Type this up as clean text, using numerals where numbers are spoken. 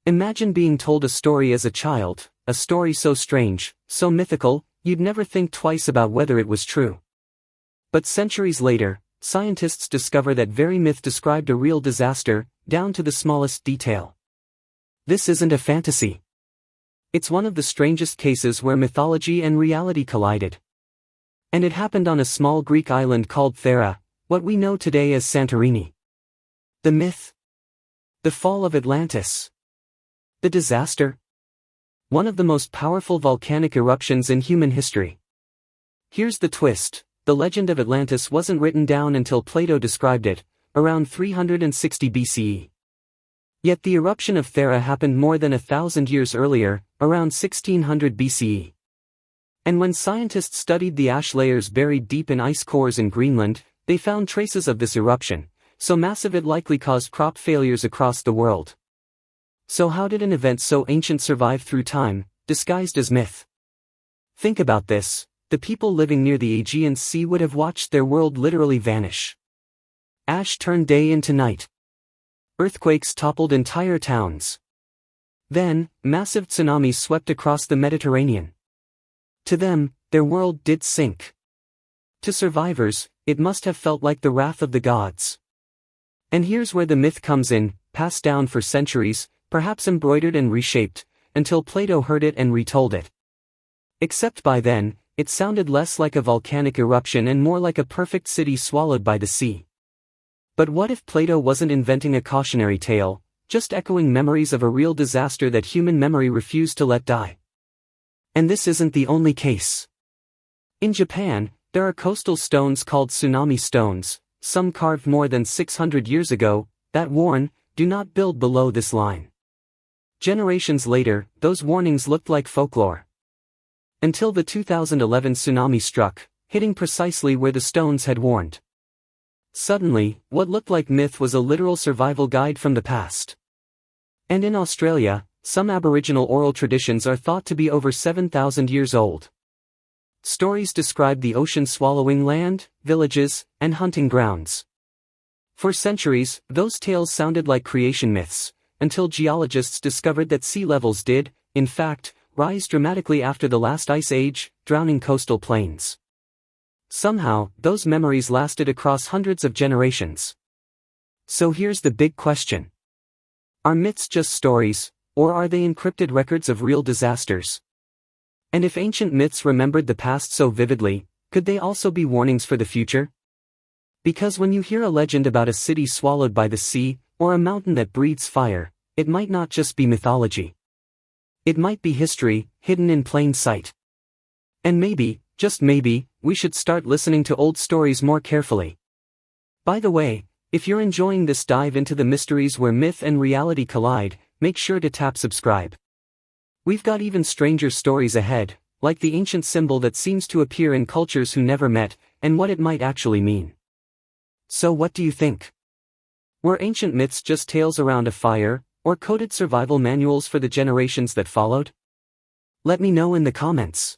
Imagine being told a story as a child, a story so strange, so mythical, you'd never think twice about whether it was true. But centuries later, scientists discover that very myth described a real disaster, down to the smallest detail. This isn't a fantasy. It's one of the strangest cases where mythology and reality collided. And it happened on a small Greek island called Thera, what we know today as Santorini. The myth? The fall of Atlantis? The disaster? One of the most powerful volcanic eruptions in human history. Here's the twist: the legend of Atlantis wasn't written down until Plato described it, around 360 BCE. Yet the eruption of Thera happened more than 1,000 years earlier, around 1600 BCE. And when scientists studied the ash layers buried deep in ice cores in Greenland, they found traces of this eruption, so massive it likely caused crop failures across the world. So how did an event so ancient survive through time, disguised as myth? Think about this: the people living near the Aegean Sea would have watched their world literally vanish. Ash turned day into night. Earthquakes toppled entire towns. Then, massive tsunamis swept across the Mediterranean. To them, their world did sink. To survivors, it must have felt like the wrath of the gods. And here's where the myth comes in, passed down for centuries, perhaps embroidered and reshaped, until Plato heard it and retold it. Except by then, it sounded less like a volcanic eruption and more like a perfect city swallowed by the sea. But what if Plato wasn't inventing a cautionary tale, just echoing memories of a real disaster that human memory refused to let die? And this isn't the only case. In Japan, there are coastal stones called tsunami stones, some carved more than 600 years ago, that warn, "Do not build below this line." Generations later, those warnings looked like folklore. Until the 2011 tsunami struck, hitting precisely where the stones had warned. Suddenly, what looked like myth was a literal survival guide from the past. And in Australia, some Aboriginal oral traditions are thought to be over 7,000 years old. Stories describe the ocean swallowing land, villages, and hunting grounds. For centuries, those tales sounded like creation myths, until geologists discovered that sea levels did, in fact, rise dramatically after the last ice age, drowning coastal plains. Somehow, those memories lasted across hundreds of generations. So here's the big question. Are myths just stories, or are they encrypted records of real disasters? And if ancient myths remembered the past so vividly, could they also be warnings for the future? Because when you hear a legend about a city swallowed by the sea, or a mountain that breathes fire, it might not just be mythology. It might be history, hidden in plain sight. And maybe, just maybe, we should start listening to old stories more carefully. By the way, if you're enjoying this dive into the mysteries where myth and reality collide, make sure to tap subscribe. We've got even stranger stories ahead, like the ancient symbol that seems to appear in cultures who never met, and what it might actually mean. So what do you think? Were ancient myths just tales around a fire, or coded survival manuals for the generations that followed? Let me know in the comments.